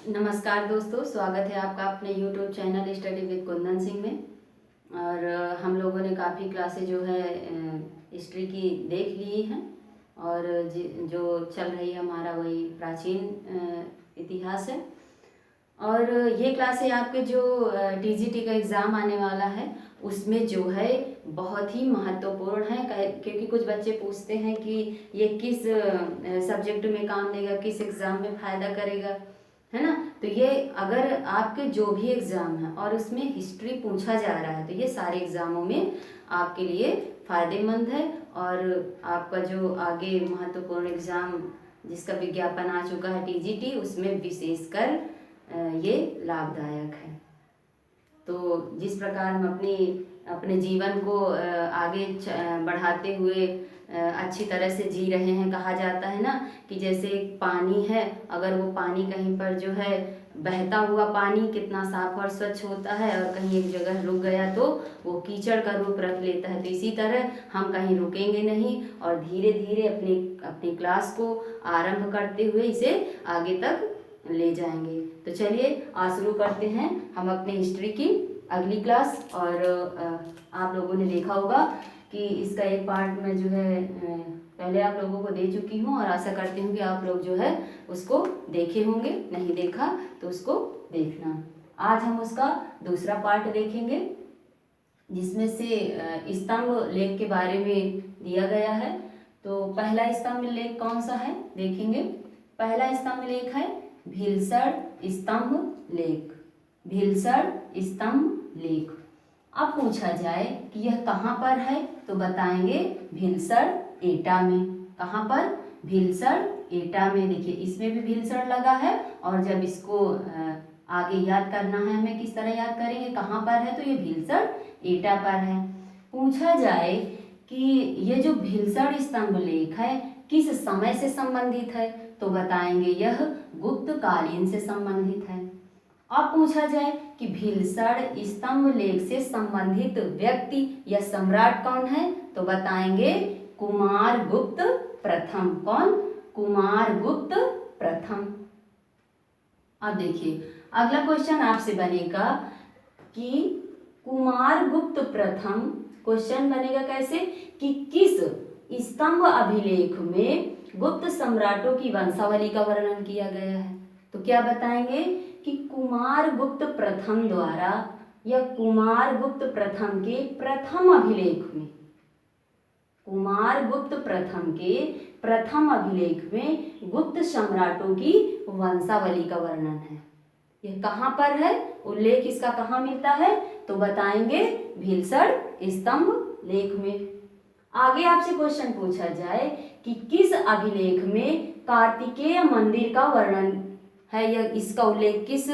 नमस्कार दोस्तों, स्वागत है आपका अपने YouTube channel study with Kundan Singh में। और हम लोगों ने काफ़ी क्लासें जो है हिस्ट्री की देख ली हैं और जो चल रही है हमारा वही प्राचीन इतिहास है। और ये क्लासें आपके जो TGT का एग्ज़ाम आने वाला है उसमें जो है बहुत ही महत्वपूर्ण है, क्योंकि कुछ बच्चे पूछते हैं कि ये किस सब्जेक्ट में काम देगा, किस एग्ज़ाम में फ़ायदा करेगा, है ना। तो ये अगर आपके जो भी एग्ज़ाम है और उसमें हिस्ट्री पूछा जा रहा है तो ये सारे एग्ज़ामों में आपके लिए फ़ायदेमंद है। और आपका जो आगे महत्वपूर्ण एग्ज़ाम जिसका विज्ञापन आ चुका है TGT, उसमें विशेषकर ये लाभदायक है। तो जिस प्रकार हम अपने जीवन को आगे बढ़ाते हुए अच्छी तरह से जी रहे हैं, कहा जाता है ना कि जैसे पानी है, अगर वो पानी कहीं पर जो है बहता हुआ पानी कितना साफ और स्वच्छ होता है और कहीं एक जगह रुक गया तो वो कीचड़ का रूप रख लेता है। तो इसी तरह हम कहीं रुकेंगे नहीं और धीरे धीरे अपनी क्लास को आरंभ करते हुए इसे आगे तक ले जाएंगे। तो चलिए आज शुरू करते हैं हम अपने हिस्ट्री की अगली क्लास। और आप लोगों ने देखा होगा कि इसका एक पार्ट में जो है पहले आप लोगों को दे चुकी हूँ और आशा करती हूँ कि आप लोग जो है उसको देखे होंगे, नहीं देखा तो उसको देखना। आज हम उसका दूसरा पार्ट देखेंगे जिसमें से स्तंभ लेख के बारे में दिया गया है। तो पहला स्तंभ लेख कौन सा है देखेंगे। पहला स्तंभ लेख है भीलसड़ स्तंभ लेख। भीलसड़ स्तंभ लेख। अब पूछा जाए कि यह कहाँ पर है तो बताएंगे भीलसड़ एटा में। कहाँ पर? भीलसड़ एटा में। देखिए इसमें भी भीलसड़ लगा है और जब इसको आगे याद करना है हमें, किस तरह याद करेंगे, कहाँ पर है तो ये भीलसड़ एटा पर है। पूछा जाए कि ये जो भीलसड़ स्तंभ लेख है किस समय से संबंधित है तो बताएंगे यह गुप्त कालीन से संबंधित है। अब पूछा जाए कि भीलसड़ स्तंभ लेख से संबंधित व्यक्ति या सम्राट कौन है तो बताएंगे कुमारगुप्त प्रथम। कौन? कुमारगुप्त प्रथम। अब देखिए अगला क्वेश्चन आपसे बनेगा कि कुमारगुप्त प्रथम, क्वेश्चन बनेगा कैसे कि किस स्तंभ अभिलेख में गुप्त सम्राटों की वंशावली का वर्णन किया गया है। तो क्या बताएंगे कि कुमारगुप्त प्रथम द्वारा या कुमारगुप्त प्रथम के प्रथम अभिलेख में, कुमारगुप्त प्रथम के प्रथम अभिलेख में गुप्त सम्राटों की वंशावली का वर्णन है। यह कहाँ पर है, उल्लेख इसका कहाँ मिलता है तो बताएंगे भीलसड़ स्तंभ लेख में। आगे आपसे क्वेश्चन पूछा जाए कि किस अभिलेख में कार्तिकेय मंदिर का वर्णन है या इसका उल्लेख किस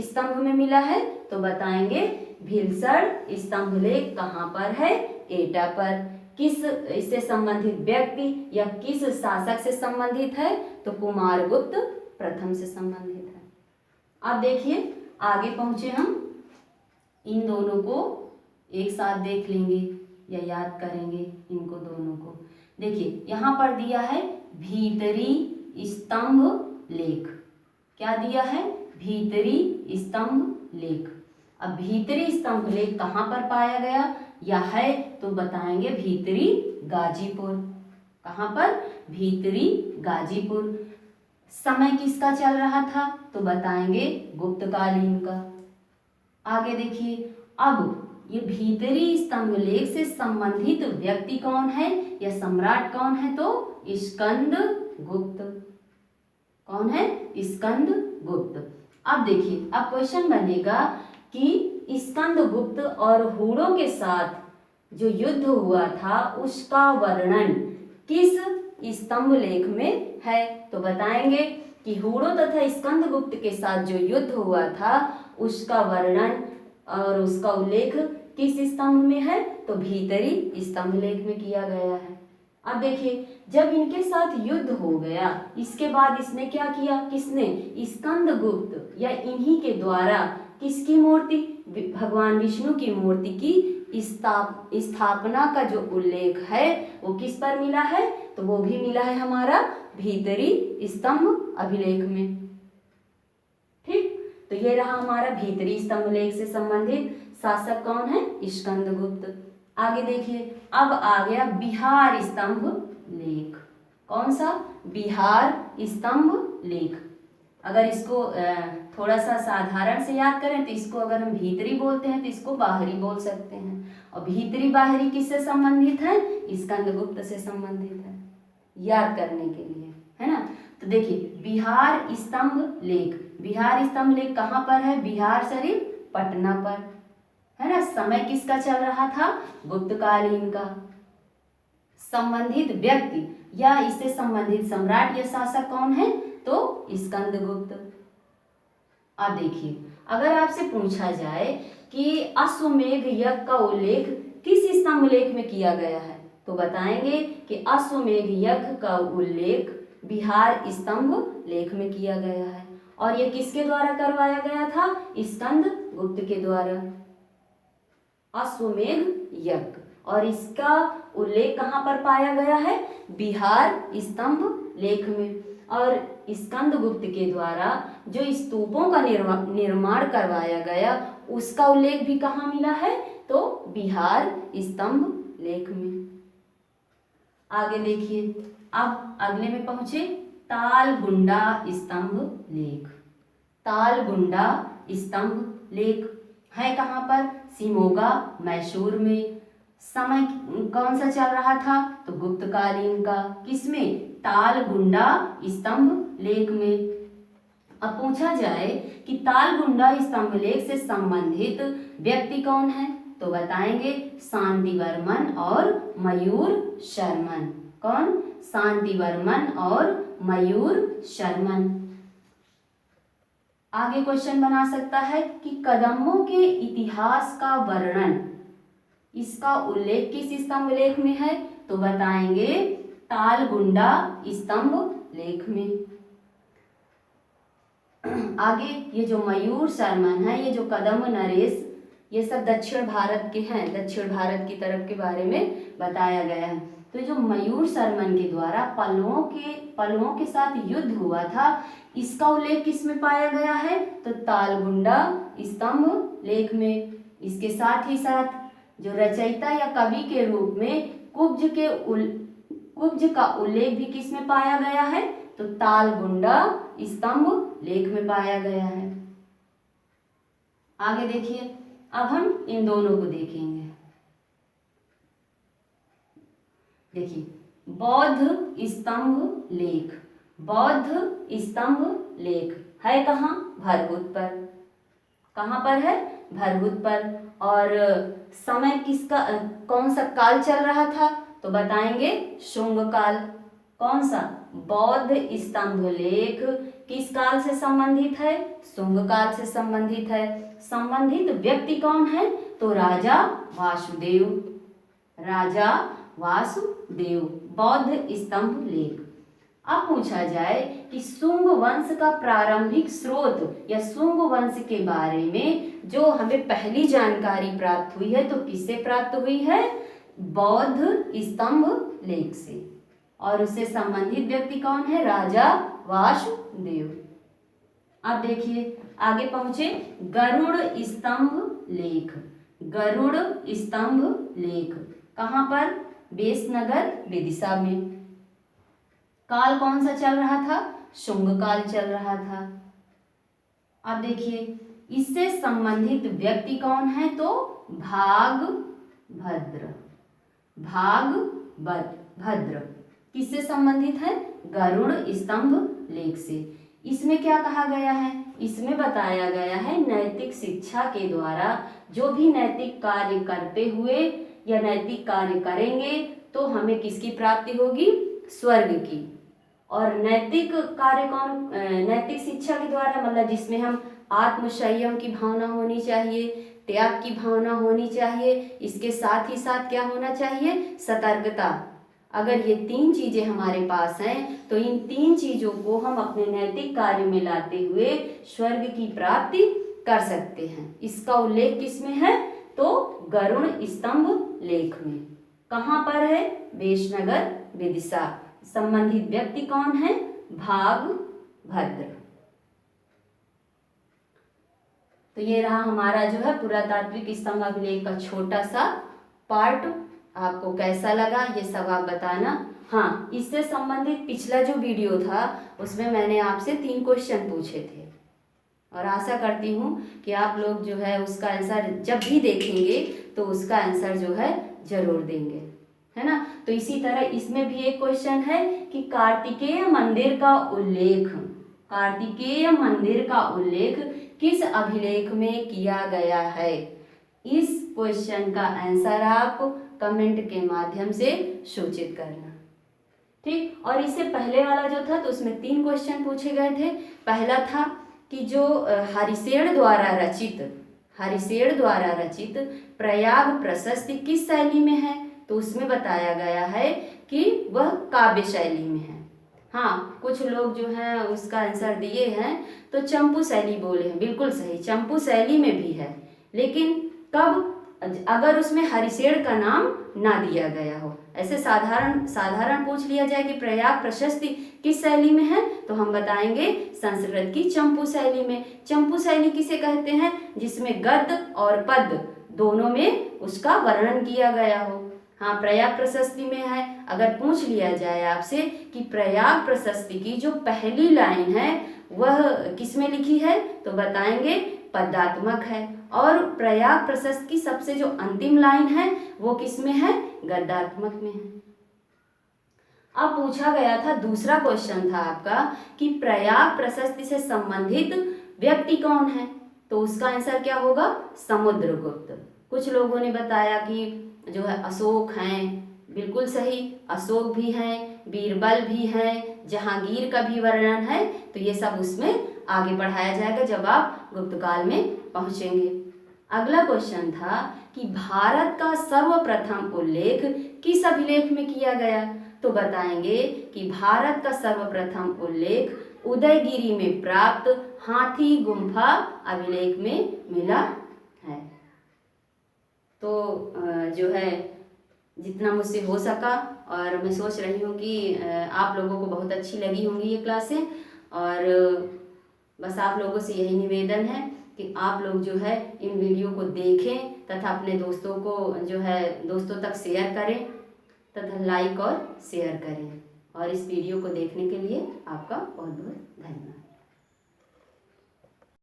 स्तंभ में मिला है तो बताएंगे भीलसड़ स्तंभ लेख कहाँ पर है? एटा पर। किस इससे संबंधित व्यक्ति या किस शासक से संबंधित है तो कुमारगुप्त प्रथम से संबंधित है। अब देखिए आगे पहुंचे हम इन दोनों को एक साथ देख लेंगे या याद करेंगे इनको दोनों को। देखिए यहाँ पर दिया है भीतरी स्तंभ लेख। क्या दिया है? भीतरी स्तंभ लेख। अब भीतरी स्तंभ लेख कहाँ पर पाया गया या है तो बताएंगे भीतरी गाजीपुर। कहाँ पर? भीतरी गाजीपुर। समय किसका चल रहा था तो बताएंगे गुप्तकालीन का। आगे देखिए अब ये भीतरी स्तंभ लेख से संबंधित व्यक्ति कौन है या सम्राट कौन है तो स्कंद गुप्त। कौन है? स्कंद गुप्त। अब देखिए अब क्वेश्चन बनेगा कि स्कंद गुप्त और हूणों के साथ जो युद्ध हुआ था उसका वर्णन किस स्तंभ लेख में है तो बताएंगे कि हूणों तथा स्कंद गुप्त के साथ जो युद्ध हुआ था उसका वर्णन और उसका उल्लेख किस स्तंभ में है तो भीतरी स्तंभ लेख में किया गया है। अब देखिए जब इनके साथ युद्ध हो गया इसके बाद इसने क्या किया, किसने? स्कंद गुप्त या इन्हीं के द्वारा किसकी मूर्ति? भगवान विष्णु की मूर्ति की स्थापना का जो उल्लेख है वो किस पर मिला है तो वो भी मिला है हमारा भीतरी स्तंभ अभिलेख में। ठीक। तो ये रहा हमारा भीतरी स्तंभ लेख से संबंधित शासक कौन है, स्कंदगुप्त। आगे देखिए, अब आ गया बिहार स्तंभ लेख। कौन सा, बिहार स्तंभ लेख। अगर इसको थोड़ा सा साधारण से याद करें तो इसको अगर हम भीतरी बोलते हैं तो इसको बाहरी बोल सकते हैं, और भीतरी बाहरी किससे संबंधित है, स्कंदगुप्त से संबंधित है, याद करने के लिए, है ना। तो देखिए बिहार स्तंभ लेख, बिहार स्तंभ लेख कहाँ पर है, बिहार शरीफ पटना पर, है ना। समय किसका चल रहा था, गुप्तकालीन का। संबंधित व्यक्ति या इससे संबंधित सम्राट या शासक कौन है, तो स्कंदगुप्त। अब देखिए, अगर आपसे पूछा जाए कि अश्वमेध यज्ञ का उल्लेख किस स्तंभ लेख में किया गया है, तो बताएंगे कि अश्वमेध यज्ञ का उल्लेख बिहार स्तंभ लेख में किया गया है। और ये किसके द्वारा करवाया गया था, स्कंदगुप्त के द्वारा, अश्वमेध यज्ञ। और इसका उल्लेख कहाँ पर पाया गया है, बिहार स्तंभ लेख में। और स्कंदगुप्त के द्वारा जो स्तूपों का निर्माण करवाया गया उसका उल्लेख भी कहाँ मिला है, तो बिहार स्तंभ लेख में। आगे देखिए, अब अगले में पहुंचे, तालगुंडा स्तंभ लेख। तालगुंडा स्तंभ लेख है कहाँ पर, सिमोगा मैसूर में। समय कौन सा चल रहा था, तो गुप्तकालीन का। किसमें, तालगुंडा स्तंभ लेख में। अब पूछा जाए कि तालगुंडा स्तंभ लेख से संबंधित व्यक्ति कौन है, तो बताएंगे शांतिवर्मन और मयूर शर्मन। कौन, शांतिवर्मन और मयूर शर्मन। आगे क्वेश्चन बना सकता है कि कदम्बों के इतिहास का वर्णन, इसका उल्लेख किस स्तंभ लेख में है, तो बताएंगे तालगुंडा स्तंभ लेख में। आगे ये जो मयूर शर्मन है, ये जो कदम्ब नरेश, ये सब दक्षिण भारत के हैं, दक्षिण भारत की तरफ के बारे में बताया गया है। तो जो मयूर शर्मन के द्वारा पल्लवों के साथ युद्ध हुआ था, इसका उल्लेख किस में पाया गया है, तो तालगुंडा स्तंभ लेख में। इसके साथ ही साथ जो रचयिता या कवि के रूप में कुब्ज का उल्लेख भी किस में पाया गया है, तो तालगुंडा स्तंभ लेख में पाया गया है। आगे देखिए, अब हम इन दोनों को देखेंगे। देखिए, बौद्ध स्तंभ लेख, बौद्ध स्तंभ लेख है कहाँ, भरहुत पर। कहाँ पर है, भरहुत पर। और समय किसका, कौन सा काल चल रहा था, तो बताएंगे शुंग काल। कौन सा, बौद्ध स्तंभ लेख किस काल से संबंधित है, शुंग काल से संबंधित है। संबंधित व्यक्ति कौन है, तो राजा वासुदेव, राजा वासुदेव। बौद्ध स्तंभ लेख। अब पूछा जाए कि शुंग वंश का प्रारंभिक स्रोत या शुंग वंश के बारे में जो हमें पहली जानकारी प्राप्त हुई है, तो किससे प्राप्त हुई है, बौद्ध स्तंभ लेख से। और उससे संबंधित व्यक्ति कौन है, राजा वासुदेव। अब देखिए, आगे पहुंचे, गरुड़ स्तंभ लेख। गरुड़ स्तंभ लेख कहाँ पर, बेसनगर विदिशा में। काल कौन सा चल रहा था, शुंग काल चल रहा था। अब देखिए, इससे संबंधित व्यक्ति कौन है, तो भागभद्र। भागभद्र किससे संबंधित है, गरुड़ स्तंभ लेख से। इसमें क्या कहा गया है, इसमें बताया गया है नैतिक शिक्षा के द्वारा जो भी नैतिक कार्य करते हुए या नैतिक कार्य करेंगे तो हमें किसकी प्राप्ति होगी, स्वर्ग की। और नैतिक कार्य कौन, नैतिक शिक्षा के द्वारा मतलब जिसमें हम आत्मसंयम की भावना होनी चाहिए, त्याग की भावना होनी चाहिए, इसके साथ ही साथ क्या होना चाहिए, सतर्कता। अगर ये तीन चीजें हमारे पास हैं तो इन तीन चीजों को हम अपने नैतिक कार्य में लाते हुए स्वर्ग की प्राप्ति कर सकते हैं। इसका उल्लेख किसमें है, तो गरुड़ स्तंभ लेख में। कहाँ पर है, बेसनगर विदिशा। संबंधित व्यक्ति कौन है, भागभद्र। तो ये रहा हमारा जो है पुरातात्विक स्तंभ अभिलेख का छोटा सा पार्ट। आपको कैसा लगा ये सब आप बताना। हाँ, इससे संबंधित पिछला जो वीडियो था उसमें मैंने आपसे 3 क्वेश्चन पूछे थे और आशा करती हूँ कि आप लोग जो है उसका आंसर जब भी देखेंगे तो उसका आंसर जो है जरूर देंगे, है ना। तो इसी तरह इसमें भी एक क्वेश्चन है कि कार्तिकेय मंदिर का उल्लेख किस अभिलेख में किया गया है। इस क्वेश्चन का आंसर आप कमेंट के माध्यम से सूचित करना, ठीक। और इससे पहले वाला जो था तो उसमें 3 क्वेश्चन पूछे गए थे। पहला था कि जो हरिसेन द्वारा रचित प्रयाग प्रशस्ति किस शैली में है, तो उसमें बताया गया है कि वह काव्य शैली में है। हाँ, कुछ लोग जो हैं उसका आंसर दिए हैं तो चंपू शैली बोले हैं, बिल्कुल सही, चंपू शैली में भी है, लेकिन कब, अगर उसमें हरिसेन का नाम ना दिया गया हो। ऐसे साधारण पूछ लिया जाए कि प्रयाग प्रशस्ति किस शैली में है, तो हम बताएंगे संस्कृत की चंपू शैली में। चंपू शैली किसे कहते हैं, जिसमें गद्य और पद्य दोनों में उसका वर्णन किया गया हो। हाँ, प्रयाग प्रशस्ति में है। अगर पूछ लिया जाए आपसे कि प्रयाग प्रशस्ति की जो पहली लाइन है वह किसमें लिखी है, तो बताएंगे पद्यात्मक है, और प्रयाग प्रशस्ति की सबसे जो अंतिम लाइन है वो किसमें है, गद्यात्मक में है। अब पूछा गया था, दूसरा क्वेश्चन था आपका कि प्रयाग प्रशस्ति से संबंधित व्यक्ति कौन है, तो उसका आंसर क्या होगा, समुद्रगुप्त। कुछ लोगों ने बताया कि जो है अशोक हैं, बिल्कुल सही, अशोक भी हैं, बीरबल भी हैं, जहांगीर का भी वर्णन है। तो ये सब उसमें आगे पढ़ाया जाएगा जब आप गुप्तकाल में पहुंचेंगे। अगला क्वेश्चन था कि भारत का सर्वप्रथम उल्लेख किस अभिलेख में किया गया, तो बताएंगे कि भारत का सर्वप्रथम उल्लेख उदयगिरी में प्राप्त हाथी गुम्फा अभिलेख में मिला है। तो जो है जितना मुझसे हो सका, और मैं सोच रही हूँ कि आप लोगों को बहुत अच्छी लगी होंगी ये क्लासें, और बस आप लोगों से यही निवेदन है कि आप लोग जो है इन वीडियो को देखें तथा अपने दोस्तों को जो है दोस्तों तक शेयर करें तथा लाइक और शेयर करें। और इस वीडियो को देखने के लिए आपका बहुत बहुत धन्यवाद।